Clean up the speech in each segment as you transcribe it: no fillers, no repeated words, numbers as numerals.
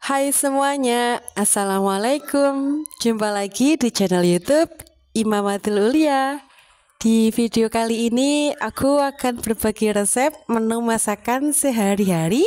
Hai semuanya, Assalamualaikum. Jumpa lagi di channel YouTube Imamatul Ulia. Di video kali ini aku akan berbagi resep menu masakan sehari-hari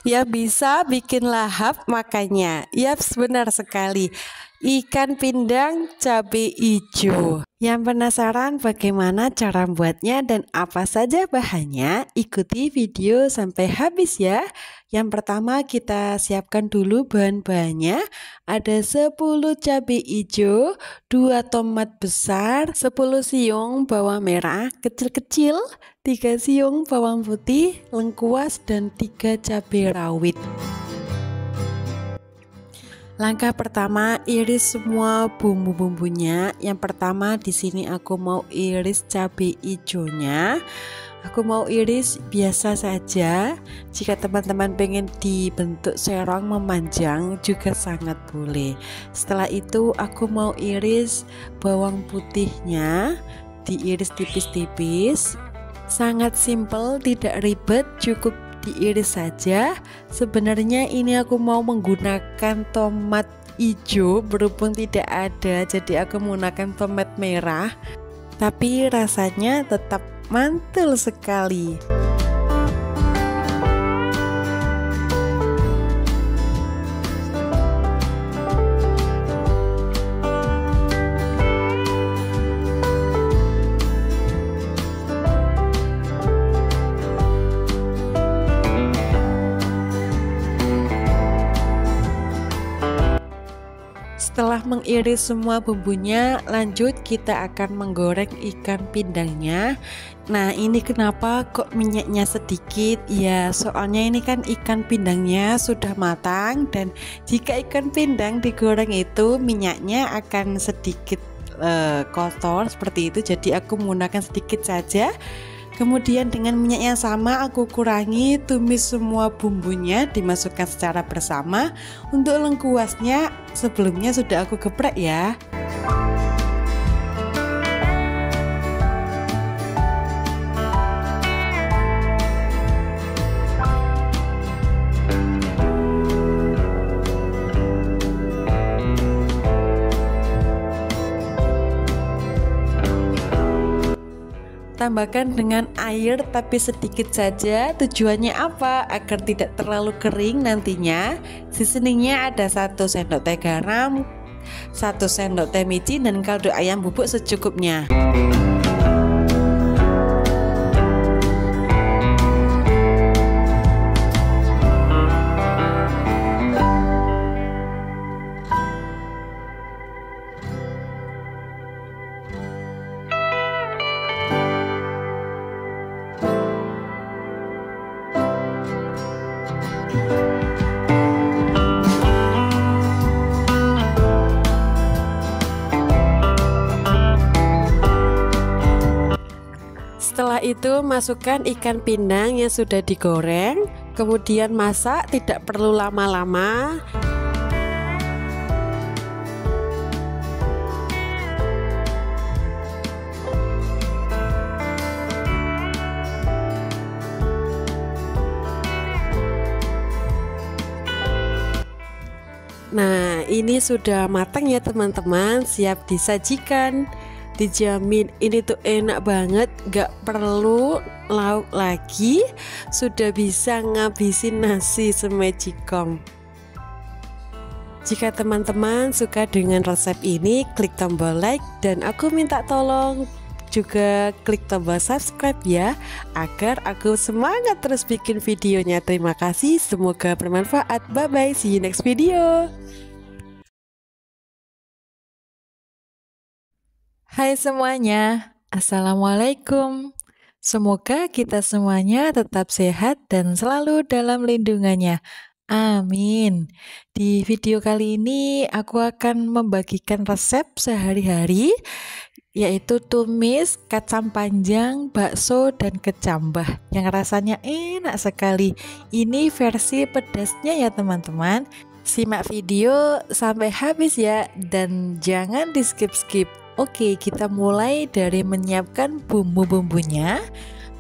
yang bisa bikin lahap makannya. Yaps, benar sekali. Ikan pindang cabai hijau. Yang penasaran bagaimana cara membuatnya dan apa saja bahannya? Ikuti video sampai habis ya. Yang pertama kita siapkan dulu bahan-bahannya. Ada 10 cabai hijau, 2 tomat besar, 10 siung bawang merah kecil-kecil, 3 siung bawang putih, lengkuas dan 3 cabai rawit. Langkah pertama, iris semua bumbu-bumbunya. Yang pertama di sini aku mau iris cabai hijaunya. Aku mau iris biasa saja. Jika teman-teman pengen dibentuk serong memanjang juga sangat boleh. Setelah itu aku mau iris bawang putihnya, diiris tipis-tipis. Sangat simple, tidak ribet, cukup diiris saja. Sebenarnya ini aku mau menggunakan tomat hijau, berhubung tidak ada jadi aku menggunakan tomat merah, tapi rasanya tetap mantul sekali. Setelah mengiris semua bumbunya, lanjut kita akan menggoreng ikan pindangnya. Nah, ini kenapa kok minyaknya sedikit? Ya, soalnya ini kan ikan pindangnya sudah matang, dan jika ikan pindang digoreng itu minyaknya akan sedikit kotor seperti itu. Jadi aku menggunakan sedikit saja. Kemudian dengan minyak yang sama aku kurangi, tumis semua bumbunya, dimasukkan secara bersama. Untuk lengkuasnya sebelumnya sudah aku geprek ya. Tambahkan dengan air tapi sedikit saja. Tujuannya apa? Agar tidak terlalu kering nantinya. Seasoningnya ada 1 sendok teh garam, 1 sendok teh micin, dan kaldu ayam bubuk secukupnya. Setelah itu masukkan ikan pindang yang sudah digoreng, kemudian masak, tidak perlu lama-lama. Nah, ini sudah matang ya teman-teman, siap disajikan. Dijamin ini tuh enak banget, gak perlu lauk lagi, sudah bisa ngabisin nasi semejikong. Jika teman-teman suka dengan resep ini, klik tombol like, dan aku minta tolong juga klik tombol subscribe ya, agar aku semangat terus bikin videonya. Terima kasih, semoga bermanfaat. Bye bye, see you next video. Hai semuanya, Assalamualaikum. Semoga kita semuanya tetap sehat dan selalu dalam lindungannya. Amin. Di video kali ini aku akan membagikan resep sehari-hari, yaitu tumis kacang panjang, bakso, dan kecambah yang rasanya enak sekali. Ini versi pedasnya ya teman-teman. Simak video sampai habis ya, dan jangan di skip-skip. Oke, kita mulai dari menyiapkan bumbu-bumbunya.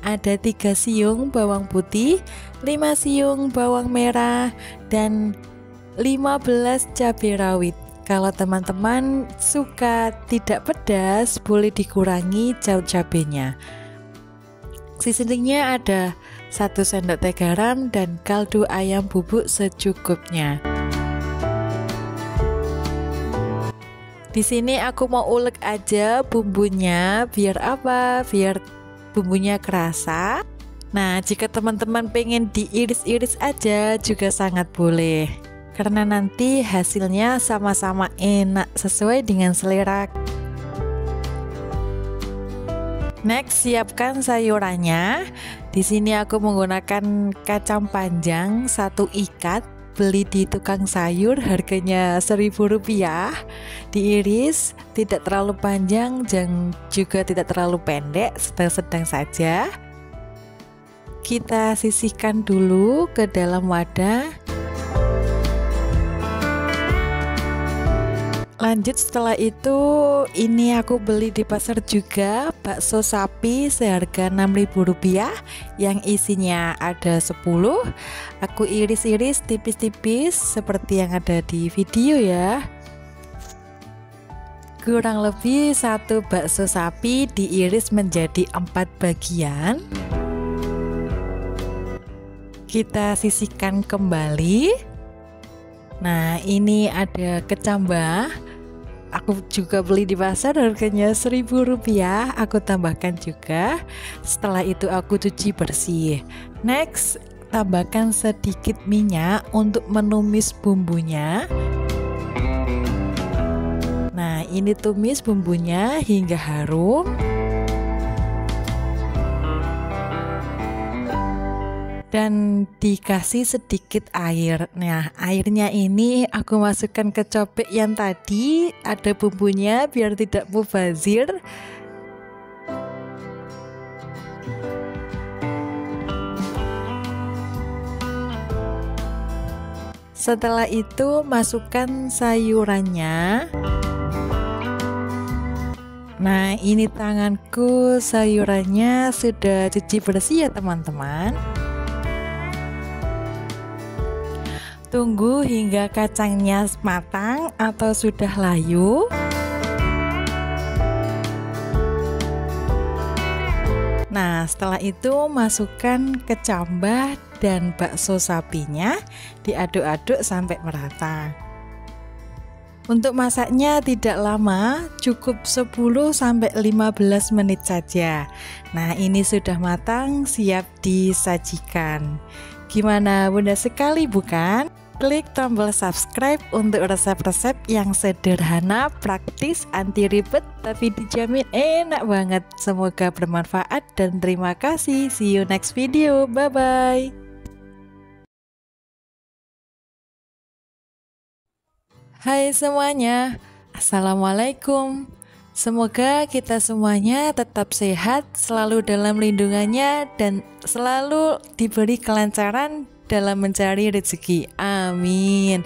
Ada 3 siung bawang putih, 5 siung bawang merah, dan 15 cabai rawit. Kalau teman-teman suka tidak pedas, boleh dikurangi cabenya. Seasoningnya ada 1 sendok teh garam dan kaldu ayam bubuk secukupnya. Di sini aku mau ulek aja bumbunya, biar apa? Biar bumbunya kerasa. Nah, jika teman-teman pengen diiris-iris aja juga sangat boleh, karena nanti hasilnya sama-sama enak sesuai dengan selera. Next, siapkan sayurannya. Di sini aku menggunakan kacang panjang 1 ikat, beli di tukang sayur, harganya Rp1.000. Diiris, tidak terlalu panjang dan juga tidak terlalu pendek, sedang-sedang saja. Kita sisihkan dulu ke dalam wadah. Lanjut setelah itu, ini aku beli di pasar juga bakso sapi seharga Rp6.000 yang isinya ada 10. Aku iris-iris tipis-tipis seperti yang ada di video ya. Kurang lebih 1 bakso sapi diiris menjadi 4 bagian. Kita sisihkan kembali. Nah, ini ada kecambah. Aku juga beli di pasar, harganya Rp1.000. Aku tambahkan juga. Setelah itu aku cuci bersih. Next, tambahkan sedikit minyak untuk menumis bumbunya. Nah, ini tumis bumbunya hingga harum. Dan dikasih sedikit air. Nah, airnya ini aku masukkan ke cobek yang tadi ada bumbunya biar tidak mubazir. Setelah itu masukkan sayurannya. Nah, ini tanganku, sayurannya sudah cuci bersih ya teman-teman. Tunggu hingga kacangnya matang atau sudah layu. Nah, setelah itu masukkan kecambah dan bakso sapinya, diaduk-aduk sampai merata. Untuk masaknya tidak lama, cukup 10-15 menit saja. Nah, ini sudah matang, siap disajikan. Gimana, mudah sekali bukan? Klik tombol subscribe untuk resep-resep yang sederhana, praktis, anti ribet, tapi dijamin enak banget. Semoga bermanfaat dan terima kasih. See you next video. Bye-bye. Hai semuanya, Assalamualaikum. Semoga kita semuanya tetap sehat, selalu dalam lindungannya, dan selalu diberi kelancaran dalam mencari rezeki. Amin.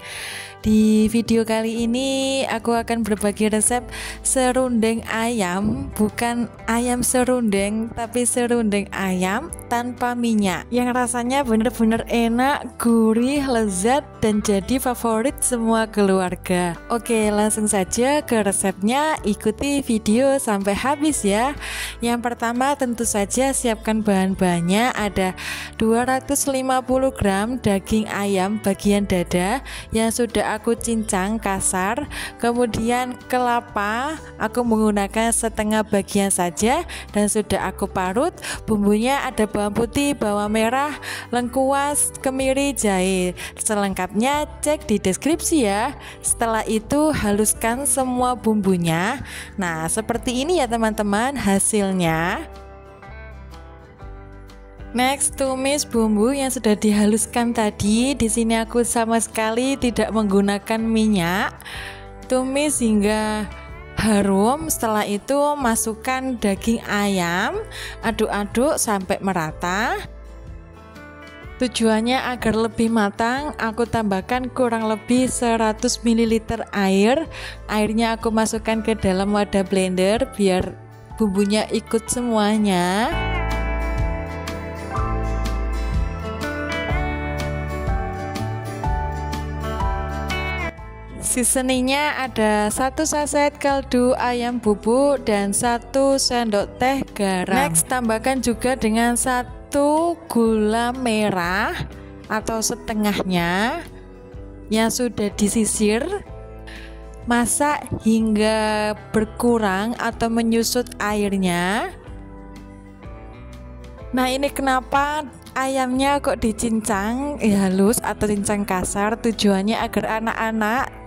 Di video kali ini aku akan berbagi resep serundeng ayam, bukan ayam serundeng tapi serundeng ayam tanpa minyak, yang rasanya bener-bener enak, gurih, lezat, dan jadi favorit semua keluarga. Oke, langsung saja ke resepnya, ikuti video sampai habis ya. Yang pertama tentu saja siapkan bahan-bahannya. Ada 250 gram daging ayam bagian dada yang sudah aku cincang kasar. Kemudian kelapa aku menggunakan setengah bagian saja dan sudah aku parut. Bumbunya ada bawang putih, bawang merah, lengkuas, kemiri, jahe. Selengkapnya cek di deskripsi ya. Setelah itu haluskan semua bumbunya. Nah, seperti ini ya teman-teman hasilnya. Next, tumis bumbu yang sudah dihaluskan tadi. Di sini aku sama sekali tidak menggunakan minyak. Tumis hingga harum. Setelah itu masukkan daging ayam, aduk-aduk sampai merata. Tujuannya agar lebih matang, aku tambahkan kurang lebih 100 ml air. Airnya aku masukkan ke dalam wadah blender biar bumbunya ikut semuanya. Seasoningnya ada 1 saset kaldu ayam bubuk dan 1 sendok teh garam. Next, tambahkan juga dengan 1 gula merah atau setengahnya yang sudah disisir. Masak hingga berkurang atau menyusut airnya. Nah, ini kenapa ayamnya kok dicincang halus atau cincang kasar, tujuannya agar anak-anak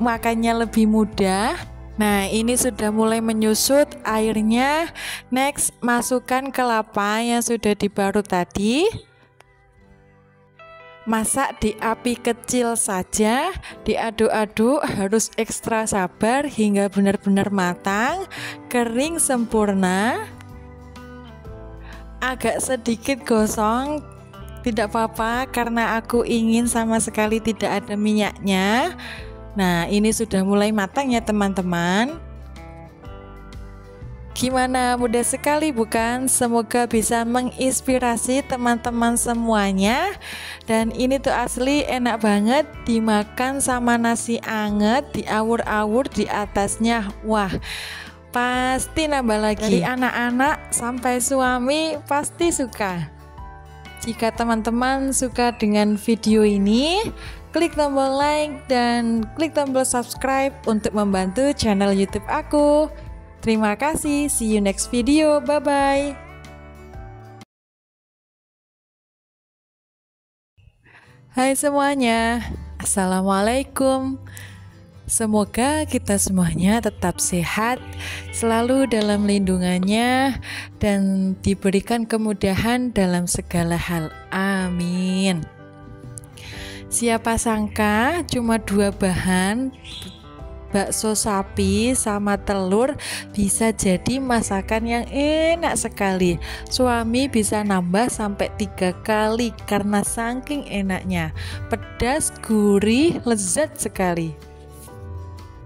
makannya lebih mudah. Nah, ini sudah mulai menyusut airnya. Next, masukkan kelapa yang sudah diparut tadi. Masak di api kecil saja, diaduk-aduk, harus ekstra sabar hingga benar-benar matang, kering sempurna. Agak sedikit gosong, tidak apa-apa karena aku ingin sama sekali tidak ada minyaknya. Nah, ini sudah mulai matang ya teman-teman. Gimana, mudah sekali bukan? Semoga bisa menginspirasi teman-teman semuanya. Dan ini tuh asli enak banget dimakan sama nasi anget, diawur-awur di atasnya. Wah, pasti nambah lagi. Dari anak-anak sampai suami pasti suka. Jika teman-teman suka dengan video ini, klik tombol like dan klik tombol subscribe untuk membantu channel YouTube aku. Terima kasih, see you next video, bye-bye. Hai semuanya, Assalamualaikum. Semoga kita semuanya tetap sehat, selalu dalam lindungannya, dan diberikan kemudahan dalam segala hal. Amin. Siapa sangka cuma 2 bahan, bakso sapi sama telur, bisa jadi masakan yang enak sekali. Suami bisa nambah sampai 3 kali karena saking enaknya. Pedas, gurih, lezat sekali.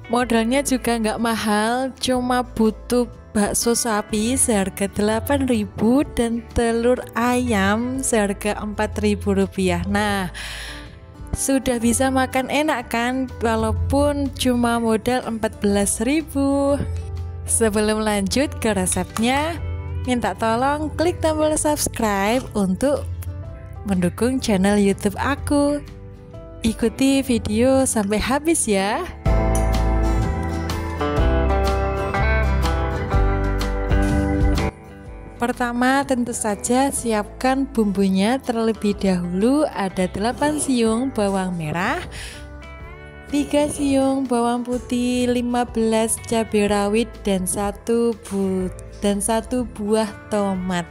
Modalnya juga nggak mahal, cuma butuh bakso sapi seharga 8.000 dan telur ayam seharga Rp4.000. Nah, sudah bisa makan enak kan, walaupun cuma modal 14.000. Sebelum lanjut ke resepnya, minta tolong klik tombol subscribe untuk mendukung channel YouTube aku. Ikuti video sampai habis ya. Pertama, tentu saja siapkan bumbunya terlebih dahulu. Ada 8 siung bawang merah, 3 siung bawang putih, 15 cabai rawit, dan 1 buah tomat.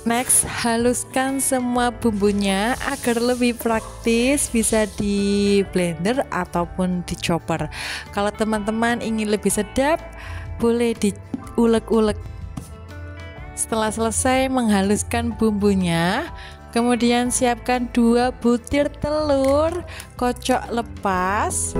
Next, haluskan semua bumbunya agar lebih praktis, bisa di blender ataupun di chopper. Kalau teman-teman ingin lebih sedap, boleh diulek-ulek. Setelah selesai menghaluskan bumbunya, kemudian siapkan 2 butir telur, kocok lepas.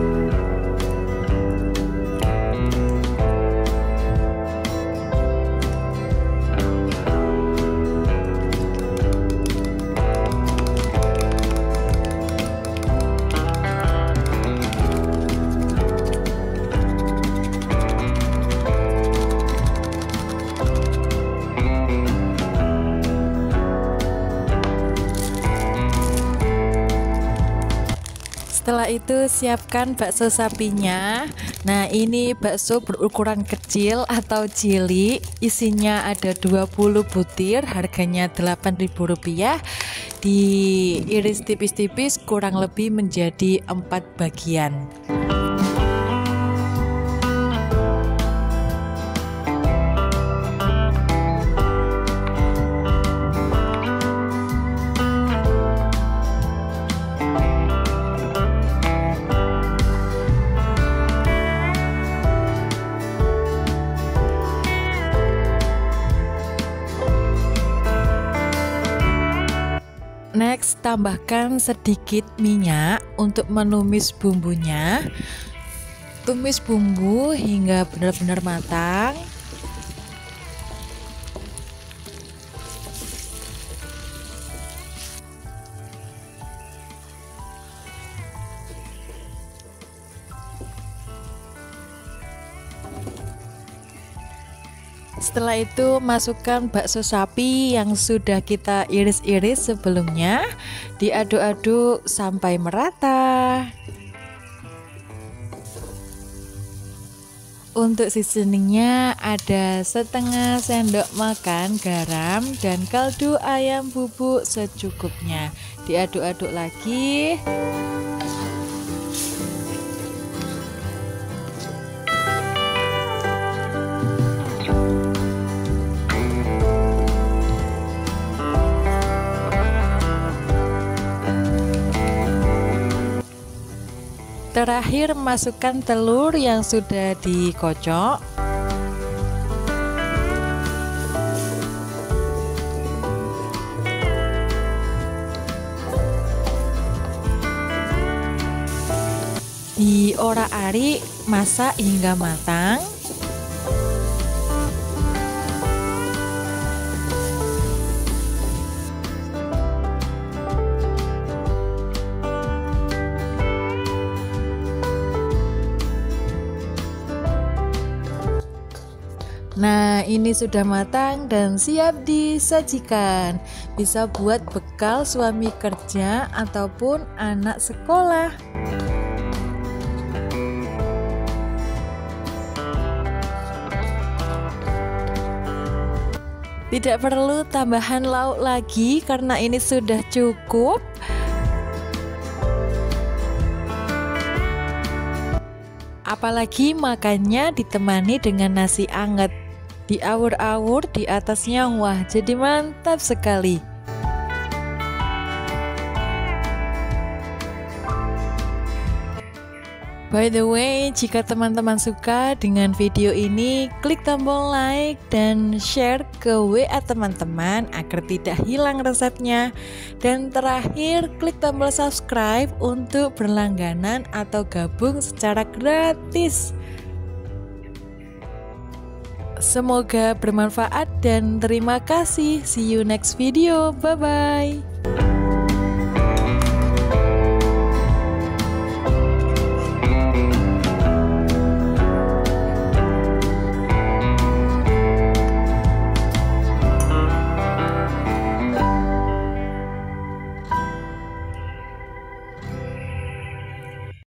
Setelah itu siapkan bakso sapinya. Nah, ini bakso berukuran kecil atau cilik, isinya ada 20 butir, harganya Rp8.000. Diiris tipis-tipis kurang lebih menjadi 4 bagian. Next, tambahkan sedikit minyak untuk menumis bumbunya. Tumis bumbu hingga benar-benar matang. Setelah itu masukkan bakso sapi yang sudah kita iris-iris sebelumnya, diaduk-aduk sampai merata. Untuk seasoningnya ada setengah sendok makan garam dan kaldu ayam bubuk secukupnya. Diaduk-aduk lagi. Terakhir masukkan telur yang sudah dikocok. Diorak-arik masak hingga matang. Nah, ini sudah matang dan siap disajikan. Bisa buat bekal suami kerja ataupun anak sekolah. Tidak perlu tambahan lauk lagi karena ini sudah cukup. Apalagi makannya ditemani dengan nasi anget. Diawur-awur di atasnya, wah jadi mantap sekali. By the way, jika teman-teman suka dengan video ini, klik tombol like dan share ke WA teman-teman agar tidak hilang resepnya. Dan terakhir, klik tombol subscribe untuk berlangganan atau gabung secara gratis. Semoga bermanfaat dan terima kasih. See you next video. Bye-bye.